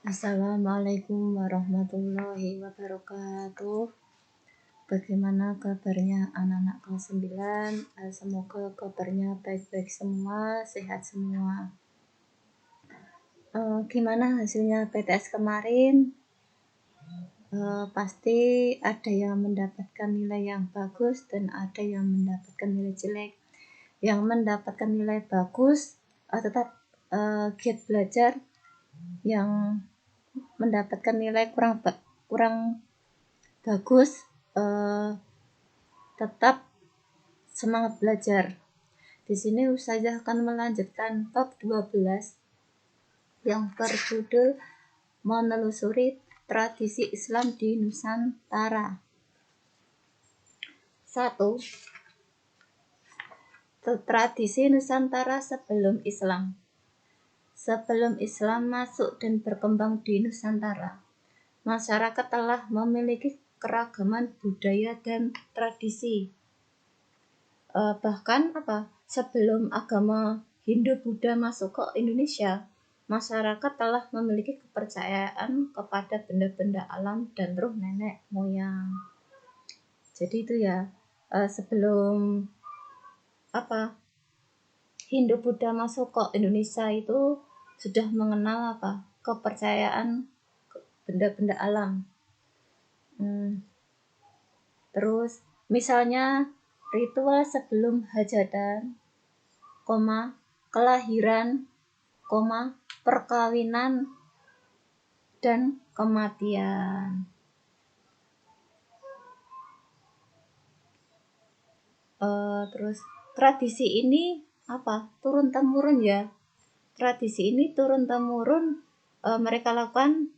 Assalamualaikum warahmatullahi wabarakatuh. Bagaimana kabarnya anak-anak kelas 9? Semoga kabarnya baik-baik semua, sehat semua. Gimana hasilnya PTS kemarin? Pasti ada yang mendapatkan nilai yang bagus dan ada yang mendapatkan nilai jelek. Yang mendapatkan nilai bagus tetap giat belajar. Yang mendapatkan nilai kurang bagus tetap semangat belajar. Di sini Ustazah akan melanjutkan bab 12 yang berjudul menelusuri tradisi Islam di Nusantara. 1. Tradisi Nusantara sebelum Islam. Sebelum Islam masuk dan berkembang di Nusantara, masyarakat telah memiliki keragaman budaya dan tradisi. Bahkan sebelum agama Hindu-Buddha masuk ke Indonesia, masyarakat telah memiliki kepercayaan kepada benda-benda alam dan roh nenek moyang. Jadi itu ya, sebelum Hindu-Buddha masuk ke Indonesia itu sudah mengenal kepercayaan benda-benda alam. Terus misalnya ritual sebelum hajatan, kelahiran, perkawinan, dan kematian. Terus tradisi ini turun-temurun ya. Tradisi ini turun-temurun mereka lakukan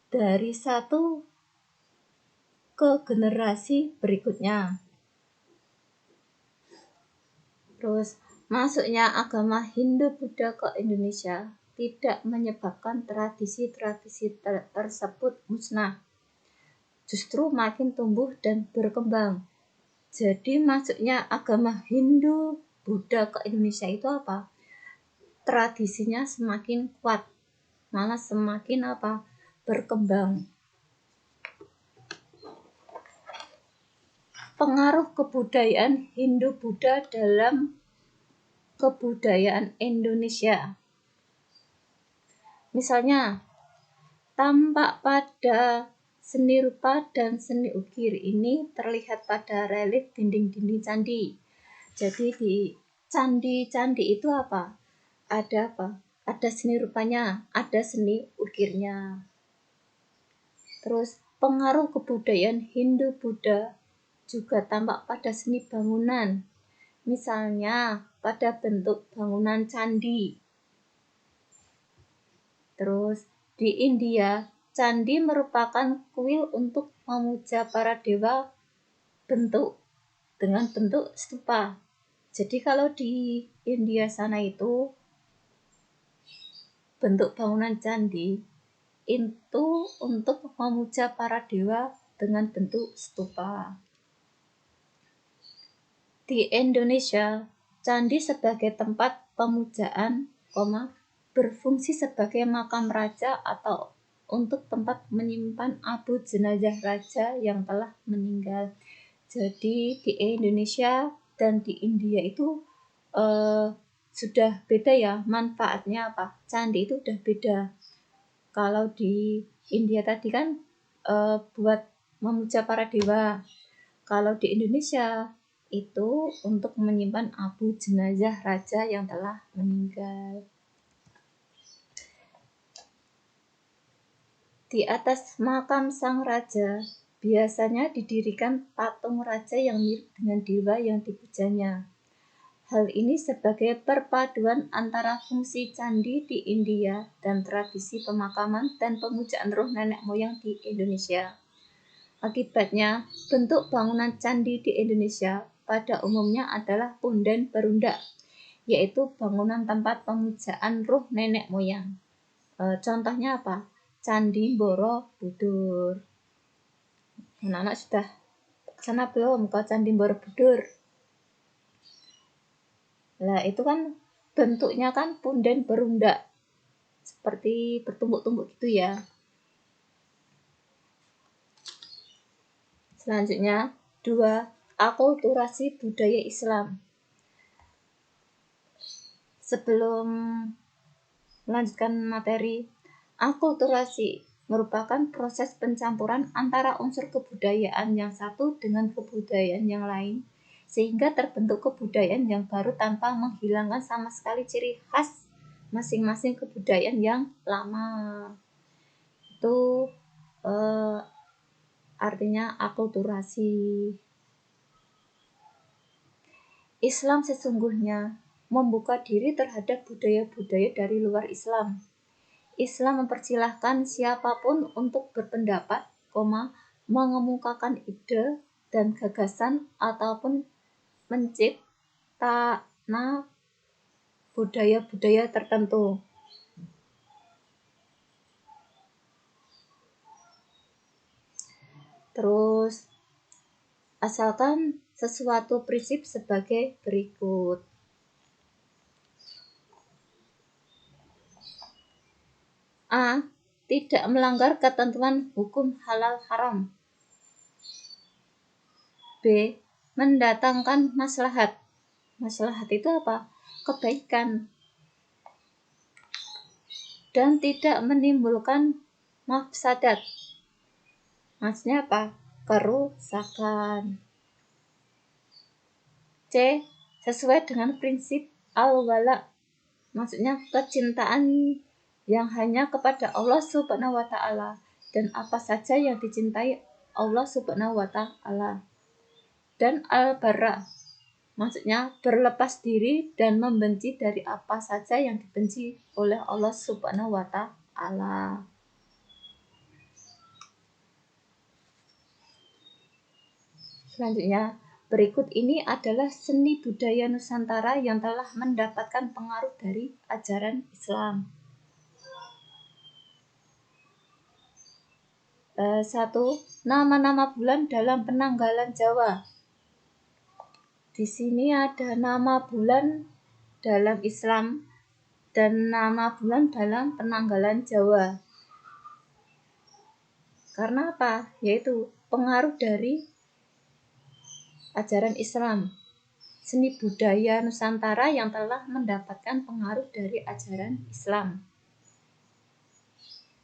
dari satu ke generasi berikutnya. Terus masuknya agama Hindu-Buddha ke Indonesia tidak menyebabkan tradisi-tradisi tersebut musnah, justru makin tumbuh dan berkembang. Jadi masuknya agama Hindu-Buddha ke Indonesia itu tradisinya semakin kuat, malah semakin berkembang. Pengaruh kebudayaan Hindu-Buddha dalam kebudayaan Indonesia. Misalnya, tampak pada seni rupa dan seni ukir ini terlihat pada relief dinding-dinding candi. Jadi di candi-candi itu ada seni rupanya, ada seni ukirnya. Terus pengaruh kebudayaan Hindu-Buddha juga tampak pada seni bangunan, misalnya pada bentuk bangunan candi. Terus di India, candi merupakan kuil untuk memuja para dewa dengan bentuk stupa. Jadi kalau di India sana itu bentuk bangunan candi itu untuk memuja para dewa dengan bentuk stupa. Di Indonesia, candi sebagai tempat pemujaan, berfungsi sebagai makam raja atau untuk tempat menyimpan abu jenazah raja yang telah meninggal. Jadi di Indonesia dan di India itu sudah beda ya manfaatnya candi itu udah beda. Kalau di India tadi kan buat memuja para dewa. Kalau di Indonesia itu untuk menyimpan abu jenazah raja yang telah meninggal. Di atas makam sang raja biasanya didirikan patung raja yang mirip dengan dewa yang dipujanya. Hal ini sebagai perpaduan antara fungsi candi di India dan tradisi pemakaman dan pemujaan roh nenek moyang di Indonesia. Akibatnya, bentuk bangunan candi di Indonesia pada umumnya adalah punden berundak, yaitu bangunan tempat pemujaan roh nenek moyang. Contohnya Candi Borobudur. Anak-anak sudah sana belum ke Candi Borobudur? Nah, itu kan bentuknya kan punden berundak. seperti bertumpuk-tumpuk gitu ya. Selanjutnya, 2. Akulturasi budaya Islam. Sebelum melanjutkan materi, akulturasi merupakan proses pencampuran antara unsur kebudayaan yang satu dengan kebudayaan yang lain, sehingga terbentuk kebudayaan yang baru tanpa menghilangkan sama sekali ciri khas masing-masing kebudayaan yang lama. Itu artinya akulturasi. Islam sesungguhnya membuka diri terhadap budaya-budaya dari luar Islam. Islam mempersilahkan siapapun untuk berpendapat, mengemukakan ide dan gagasan ataupun menciptakan budaya-budaya tertentu. Terus, asalkan sesuatu prinsip sebagai berikut. A. Tidak melanggar ketentuan hukum halal haram. B. Mendatangkan maslahat. Maslahat itu apa? Kebaikan. Dan tidak menimbulkan mafsadat. Maksudnya apa? Kerusakan. C. Sesuai dengan prinsip al-wala. Maksudnya kecintaan yang hanya kepada Allah Subhanahu wa taala dan apa saja yang dicintai Allah Subhanahu wa taala. Dan al-bara. Maksudnya berlepas diri dan membenci dari apa saja yang dibenci oleh Allah Subhanahu wa taala. Selanjutnya, berikut ini adalah seni budaya Nusantara yang telah mendapatkan pengaruh dari ajaran Islam. 1. Nama-nama bulan dalam penanggalan Jawa. Di sini ada nama bulan dalam Islam dan nama bulan dalam penanggalan Jawa. Karena apa? Yaitu pengaruh dari ajaran Islam. Seni budaya Nusantara yang telah mendapatkan pengaruh dari ajaran Islam.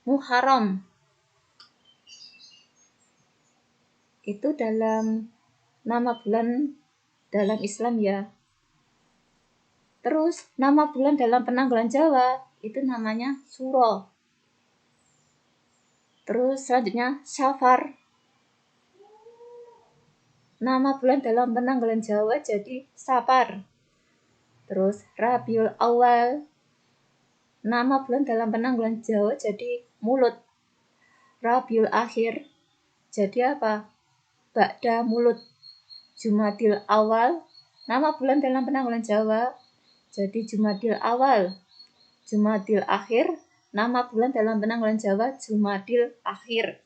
Muharram itu dalam nama bulan dalam Islam ya. Terus nama bulan dalam penanggalan Jawa itu namanya Suro. Terus selanjutnya Safar. Nama bulan dalam penanggalan Jawa jadi Safar. Terus Rabiul Awal. Nama bulan dalam penanggalan Jawa jadi Mulut. Rabiul Akhir jadi apa? Ba'da Mulut. Jumadil Awal. Nama bulan dalam penanggalan Jawa jadi Jumadil Awal. Jumadil Akhir. Nama bulan dalam penanggalan Jawa Jumadil Akhir.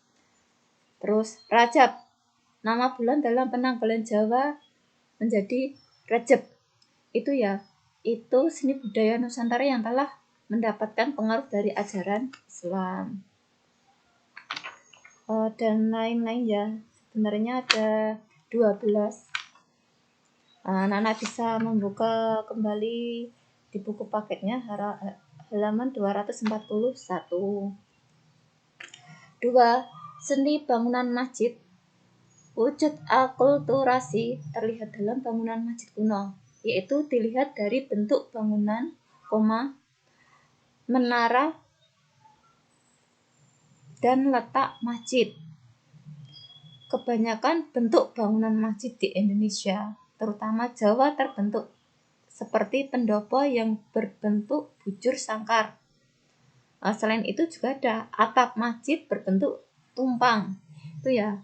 Terus Rajab. Nama bulan dalam penanggalan Jawa menjadi Rajab. Itu ya, itu seni budaya Nusantara yang telah mendapatkan pengaruh dari ajaran Islam. Dan lain-lain ya. Sebenarnya ada 12. Anak-anak bisa membuka kembali di buku paketnya halaman 241. 2. Seni bangunan masjid. Wujud akulturasi terlihat dalam bangunan masjid kuno, yaitu dilihat dari bentuk bangunan, menara, dan letak masjid. Kebanyakan bentuk bangunan masjid di Indonesia, terutama Jawa, terbentuk seperti pendopo yang berbentuk bujur sangkar. Selain itu juga ada atap masjid berbentuk tumpang. Itu ya.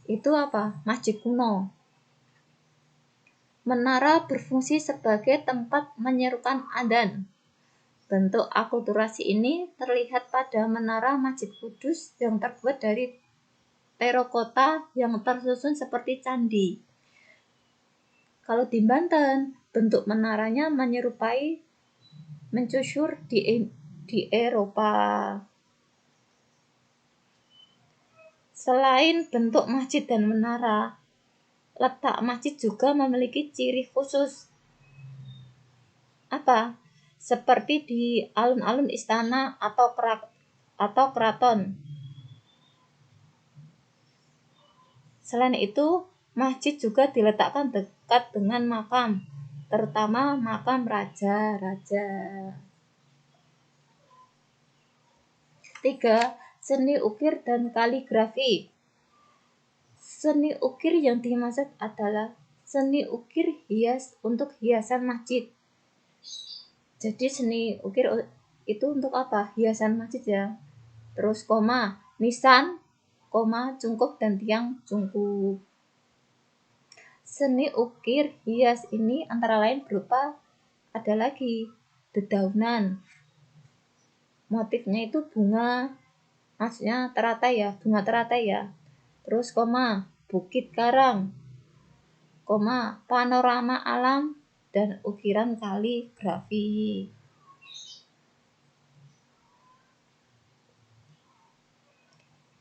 Itu apa? Masjid kuno. Menara berfungsi sebagai tempat menyerukan adzan. Bentuk akulturasi ini terlihat pada menara Masjid Kudus yang terbuat dari terakota yang tersusun seperti candi. Kalau di Banten, bentuk menaranya menyerupai mencusyur di Eropa. Selain bentuk masjid dan menara, letak masjid juga memiliki ciri khusus. Apa? Seperti di alun-alun istana atau keraton. Selain itu, masjid juga diletakkan dekat dengan makam, terutama makam raja-raja. 3. Seni ukir dan kaligrafi. Seni ukir yang dimaksud adalah seni ukir hias untuk hiasan masjid. Jadi seni ukir itu untuk apa? Hiasan masjid ya. Terus nisan, cungkup dan tiang cungkup. Seni ukir hias ini antara lain berupa ada lagi dedaunan. Motifnya itu bunga, maksudnya teratai ya, bunga teratai ya. Terus bukit karang, panorama alam dan ukiran kaligrafi.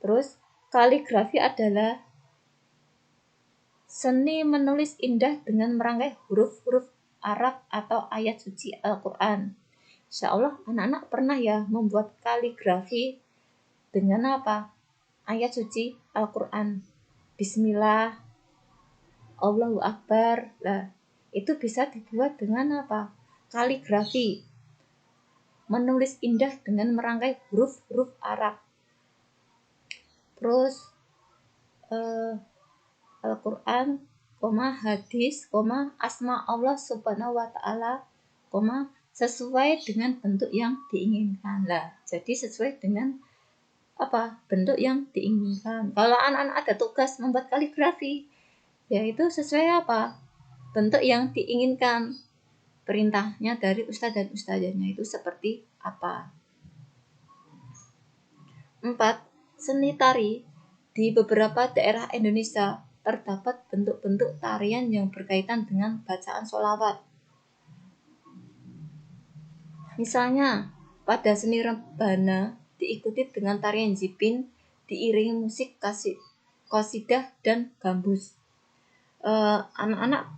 Terus kaligrafi adalah seni menulis indah dengan merangkai huruf-huruf Arab atau ayat suci Al-Quran. Insya Allah anak-anak pernah ya membuat kaligrafi dengan apa? Ayat suci Al-Quran. Bismillah, Allahu Akbar. Nah, itu bisa dibuat dengan apa? Kaligrafi. Menulis indah dengan merangkai huruf-huruf Arab. Terus Al-Quran, hadis, asma Allah subhanahu wa ta'ala, sesuai dengan bentuk yang diinginkan. Lah, jadi sesuai dengan apa? Bentuk yang diinginkan. Kalau anak-anak ada tugas membuat kaligrafi, yaitu sesuai apa? Bentuk yang diinginkan. Perintahnya dari ustadz dan ustadzanya itu seperti apa? 4. Seni tari. Di beberapa daerah Indonesia terdapat bentuk-bentuk tarian yang berkaitan dengan bacaan sholawat. Misalnya, pada seni rebana diikuti dengan tarian jipin diiringi musik qasidah dan gambus. Anak-anak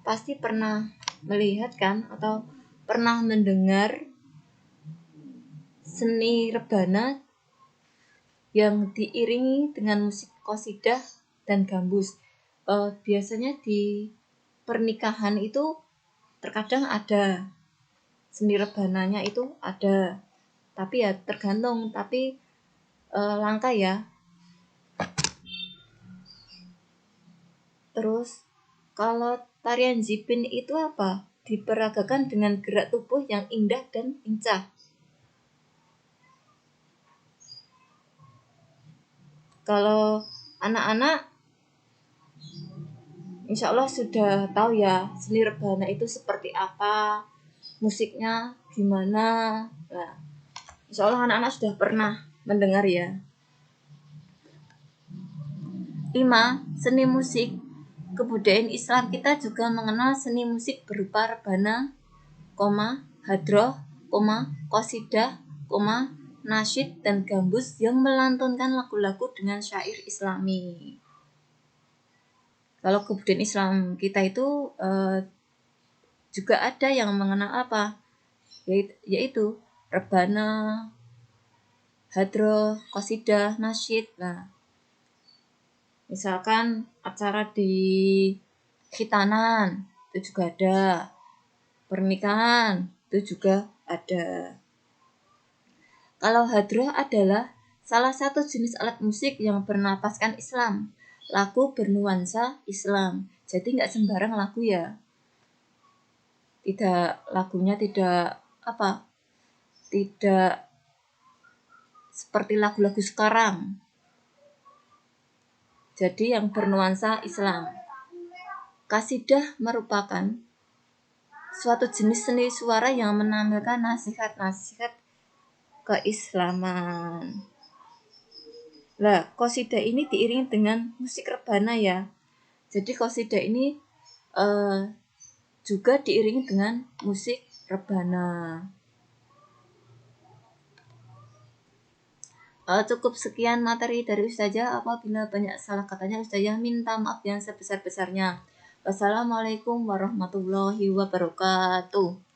pasti pernah melihat kan atau pernah mendengar seni rebana yang diiringi dengan musik qasidah dan gambus. Biasanya di pernikahan itu terkadang ada seni rebananya itu ada, tapi ya tergantung, tapi langka ya. Terus kalau tarian jipin itu apa? Diperagakan dengan gerak tubuh yang indah dan lincah. Kalau anak-anak insya Allah sudah tahu ya seni rebana itu seperti apa, musiknya gimana. Nah, insya Allah anak-anak sudah pernah mendengar ya. 5. Seni musik. Kebudayaan Islam kita juga mengenal seni musik berupa rebana, hadroh, qasidah, nasyid dan gambus yang melantunkan lagu-lagu dengan syair Islami. Kalau kebudayaan Islam kita itu juga ada yang mengenal apa? Yaitu rebana, hadroh, qasidah, nasyid. Nah, misalkan acara di khitanan itu juga ada, pernikahan itu juga ada. Kalau hadroh adalah salah satu jenis alat musik yang bernapaskan Islam, lagu bernuansa Islam. Jadi nggak sembarang lagu ya. Lagunya tidak seperti lagu-lagu sekarang. Jadi yang bernuansa Islam. Qasidah merupakan suatu jenis seni suara yang menampilkan nasihat-nasihat keislaman. Lah, qasidah ini diiringi dengan musik rebana ya. Jadi qasidah ini juga diiringi dengan musik rebana. Cukup sekian materi dari Ustazah. Apabila banyak salah katanya, Ustazah minta maaf yang sebesar-besarnya. Wassalamualaikum warahmatullahi wabarakatuh.